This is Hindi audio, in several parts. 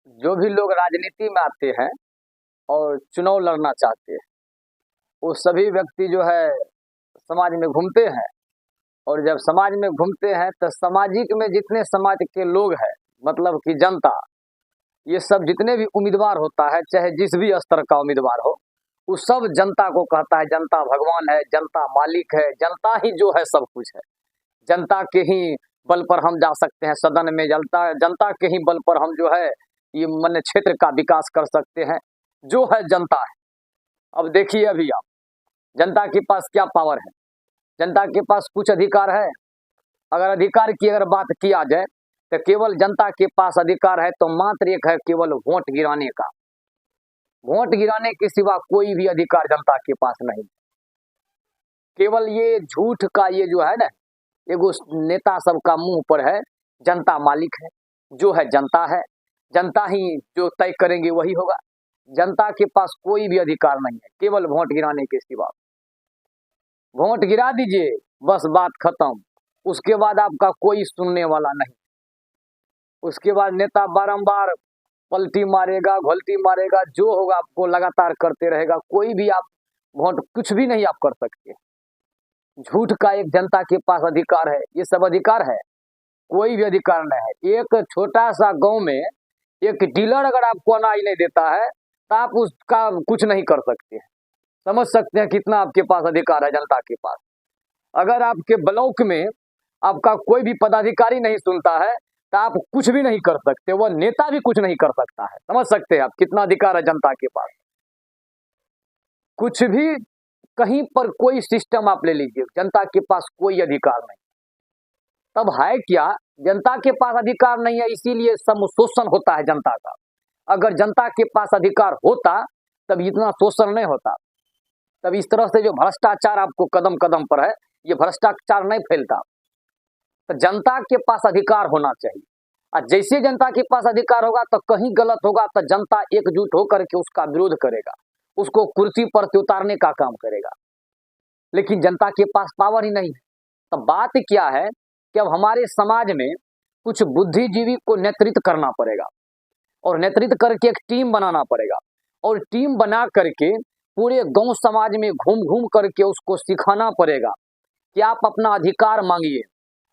जो भी लोग राजनीति में आते हैं और चुनाव लड़ना चाहते हैं, वो सभी व्यक्ति जो है समाज में घूमते हैं। और जब समाज में घूमते हैं तो सामाजिक में जितने समाज के लोग हैं, मतलब कि जनता, ये सब जितने भी उम्मीदवार होता है, चाहे जिस भी स्तर का उम्मीदवार हो, वो सब जनता को कहता है जनता भगवान है, जनता मालिक है, जनता ही जो है सब कुछ है। जनता के ही बल पर हम जा सकते हैं सदन में, जनता जनता के ही बल पर हम जो है ये मन क्षेत्र का विकास कर सकते हैं, जो है जनता है। अब देखिए अभी आप, जनता के पास क्या पावर है? जनता के पास कुछ अधिकार है? अगर अधिकार की अगर बात किया जाए तो केवल जनता के पास अधिकार है तो मात्र एक है, केवल वोट गिराने का। वोट गिराने के सिवा कोई भी अधिकार जनता के पास नहीं। केवल ये झूठ का ये जो है ना, एगो नेता सबका मुंह पर है जनता मालिक है, जो है जनता है, जनता ही जो तय करेंगे वही होगा। जनता के पास कोई भी अधिकार नहीं है, केवल वोट गिराने के सिवा। वोट गिरा दीजिए, बस बात खत्म। उसके बाद आपका कोई सुनने वाला नहीं। उसके बाद नेता बारंबार पलटी मारेगा, घोलटी मारेगा, जो होगा आपको लगातार करते रहेगा। कोई भी आप वोट कुछ भी नहीं आप कर सकते। झूठ का एक जनता के पास अधिकार है, ये सब अधिकार है? कोई भी अधिकार नहीं है। एक छोटा सा गांव में एक डीलर अगर आपको अनाज नहीं देता है तो आप उसका कुछ नहीं कर सकते हैं। समझ सकते हैं कितना आपके पास अधिकार है जनता के पास। अगर आपके ब्लॉक में आपका कोई भी पदाधिकारी नहीं सुनता है तो आप कुछ भी नहीं कर सकते, वह नेता भी कुछ नहीं कर सकता है। समझ सकते हैं आप कितना अधिकार है जनता के पास। कुछ भी कहीं पर कोई सिस्टम आप ले लीजिए, जनता के पास कोई अधिकार नहीं। तब है क्या? जनता के पास अधिकार नहीं है, इसीलिए सम शोषण होता है जनता का। अगर जनता के पास अधिकार होता तब इतना शोषण नहीं होता। तब इस तरह से जो भ्रष्टाचार आपको कदम कदम पर है, ये भ्रष्टाचार नहीं फैलता। तो जनता के पास अधिकार होना चाहिए। और जैसे जनता के पास अधिकार होगा तो कहीं गलत होगा तो जनता एकजुट होकर के उसका विरोध करेगा, उसको कुर्सी पर से उतारने का काम करेगा। लेकिन जनता के पास पावर ही नहीं है। तो बात क्या है कि अब हमारे समाज में कुछ बुद्धिजीवी को नेतृत्व करना पड़ेगा, और नेतृत्व करके एक टीम बनाना पड़ेगा, और टीम बना करके पूरे गांव समाज में घूम घूम करके उसको सिखाना पड़ेगा कि आप अपना अधिकार मांगिए।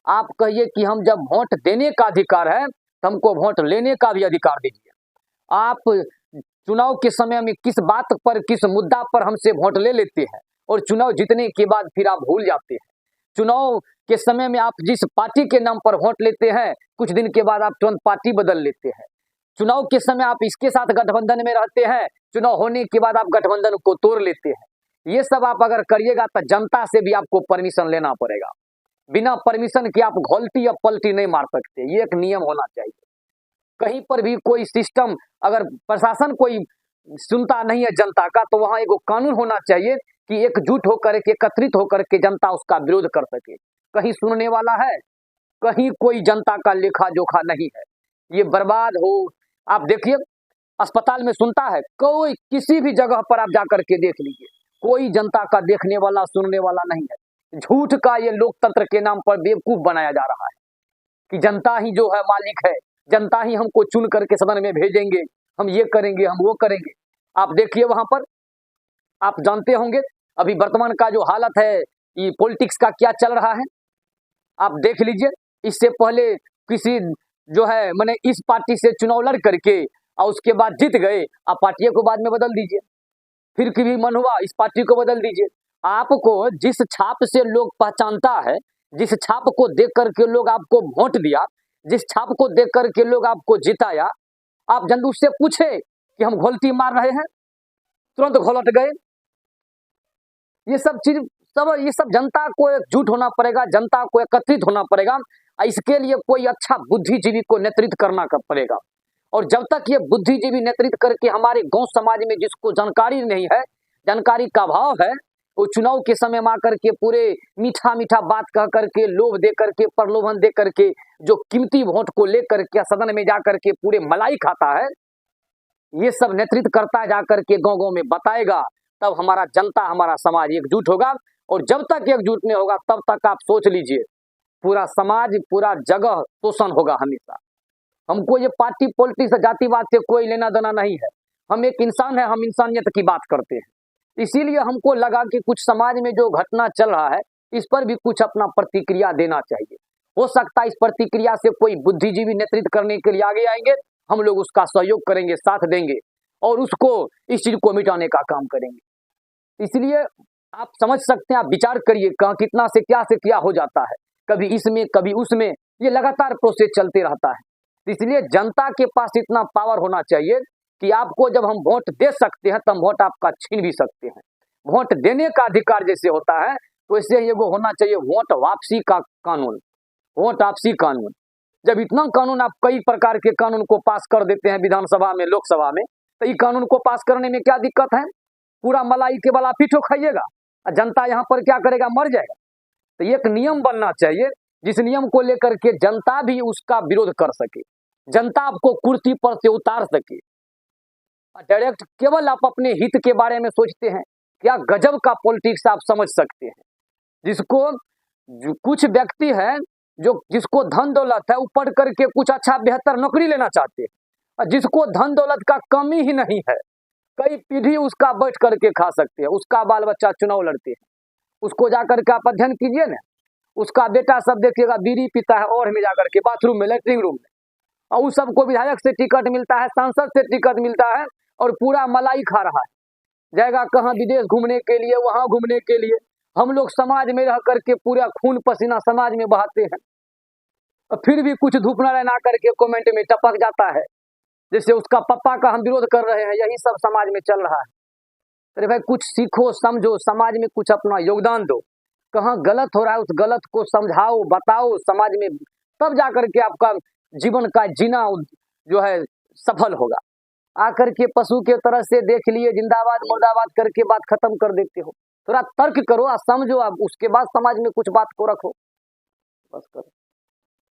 आप कहिए कि हम जब वोट देने का अधिकार है तो हमको वोट लेने का भी अधिकार दीजिए। आप चुनाव के समय में किस बात पर, किस मुद्दा पर हमसे वोट ले लेते हैं और चुनाव जीतने के बाद फिर आप भूल जाते हैं। चुनाव के समय में आप जिस पार्टी के नाम पर वोट लेते हैं, कुछ दिन के बाद आप तुरंत पार्टी बदल लेते हैं। चुनाव के समय आप इसके साथ गठबंधन में रहते हैं, चुनाव होने के बाद आप गठबंधन को तोड़ लेते हैं। ये सब आप अगर करिएगा तो जनता से भी आपको परमिशन लेना पड़ेगा। बिना परमिशन के आप घोलटी या पलटी नहीं मार सकते, ये एक नियम होना चाहिए। कहीं पर भी कोई सिस्टम, अगर प्रशासन कोई सुनता नहीं है जनता का, तो वहां एक कानून होना चाहिए कि एकजुट होकर के, एकत्रित होकर के जनता उसका विरोध कर सके। कहीं सुनने वाला है? कहीं कोई जनता का लेखा जोखा नहीं है। ये बर्बाद हो। आप देखिए अस्पताल में सुनता है कोई? किसी भी जगह पर आप जाकर के देख लीजिए, कोई जनता का देखने वाला, सुनने वाला नहीं है। झूठ का ये लोकतंत्र के नाम पर बेवकूफ बनाया जा रहा है कि जनता ही जो है मालिक है, जनता ही हमको चुन करके सदन में भेजेंगे, हम ये करेंगे, हम वो करेंगे। आप देखिए वहां पर, आप जानते होंगे अभी वर्तमान का जो हालत है, ये पॉलिटिक्स का क्या चल रहा है, आप देख लीजिए। इससे पहले किसी जो है मैंने इस पार्टी से चुनाव लड़ करके और उसके बाद जीत गए, आप पार्टियों को बाद में बदल दीजिए। फिर कभी मन हुआ इस पार्टी को बदल दीजिए। आपको जिस छाप से लोग पहचानता है, जिस छाप को देख करके लोग आपको वोट दिया, जिस छाप को देख करके लोग आपको जिताया, आप जब उससे पूछे कि हम घोलटी मार रहे हैं, तुरंत घोलट गए। ये सब चीज ये सब जनता को एकजुट होना पड़ेगा, जनता को एकत्रित होना पड़ेगा। इसके लिए कोई अच्छा बुद्धिजीवी को नेतृत्व करना पड़ेगा। और जब तक ये बुद्धिजीवी नेतृत्व करके हमारे गांव समाज में जिसको जानकारी नहीं है, जानकारी का अभाव है, वो चुनाव के समय में आकर के पूरे मीठा मीठा बात कह करके, लोभ दे करके, प्रलोभन दे करके, जो कीमती वोट को लेकर के सदन में जाकर के पूरे मलाई खाता है, ये सब नेतृत्व करता है, जाकर के गांव गांव में बताएगा। तब हमारा जनता, हमारा समाज एकजुट होगा। और जब तक एकजुट नहीं होगा तब तक आप सोच लीजिए पूरा समाज, पूरा जगह शोषण होगा हमेशा। हमको ये पार्टी पॉलिटिक्स जातिवाद से कोई लेना देना नहीं है। हम एक इंसान है, हम इंसानियत की बात करते हैं। इसीलिए हमको लगा कि कुछ समाज में जो घटना चल रहा है इस पर भी कुछ अपना प्रतिक्रिया देना चाहिए। हो सकता है इस प्रतिक्रिया से कोई बुद्धिजीवी नेतृत्व करने के लिए आगे आएंगे, हम लोग उसका सहयोग करेंगे, साथ देंगे और उसको इस चीज को मिटाने का काम करेंगे। इसलिए आप समझ सकते हैं, आप विचार करिए कहाँ कितना से क्या हो जाता है, कभी इसमें कभी उसमें, ये लगातार प्रोसेस चलते रहता है। इसलिए जनता के पास इतना पावर होना चाहिए कि आपको जब हम वोट दे सकते हैं तब वोट आपका छीन भी सकते हैं। वोट देने का अधिकार जैसे होता है तो इससे ये वो होना चाहिए वोट वापसी का कानून, वोट वापसी कानून। जब इतना कानून आप कई प्रकार के कानून को पास कर देते हैं विधानसभा में, लोकसभा में, तो ये कानून को पास करने में क्या दिक्कत है? पूरा मलाई के बल आप ही खाइएगा, जनता यहाँ पर क्या करेगा? मर जाएगा। तो एक नियम बनना चाहिए जिस नियम को लेकर के जनता भी उसका विरोध कर सके, जनता आपको कुर्सी पर से उतार सके। डायरेक्ट केवल आप अपने हित के बारे में सोचते हैं, क्या गजब का पॉलिटिक्स आप समझ सकते हैं। जिसको कुछ व्यक्ति है जो जिसको धन दौलत है, वो पढ़ करके कुछ अच्छा बेहतर नौकरी लेना चाहते हैं, और जिसको धन दौलत का कमी ही नहीं है, कई पीढ़ी उसका बैठ करके खा सकते हैं, उसका बाल बच्चा चुनाव लड़ते हैं, उसको जाकर के आप अध्ययन कीजिए ना, उसका बेटा सब देखिएगा बीड़ी पीता है और में जाकर के बाथरूम में, लेटरिंग रूम में, और उस सबको विधायक से टिकट मिलता है, सांसद से टिकट मिलता है और पूरा मलाई खा रहा है, जाएगा कहाँ? विदेश घूमने के लिए, वहां घूमने के लिए। हम लोग समाज में रह करके पूरा खून पसीना समाज में बहाते हैं और फिर भी कुछ धूप न रहना करके कमेंट में टपक जाता है जैसे उसका पप्पा का हम विरोध कर रहे हैं। यही सब समाज में चल रहा है। अरे भाई कुछ सीखो, समझो, समाज में कुछ अपना योगदान दो। कहाँ गलत हो रहा है उस गलत को समझाओ, बताओ समाज में, तब जाकर के आपका जीवन का जीना जो है सफल होगा। आकर के पशु के तरह से देख लिए, जिंदाबाद मुर्दाबाद करके बात खत्म कर देते हो। थोड़ा तर्क करो, समझो, आप उसके बाद समाज में कुछ बात को रखो, बस करो।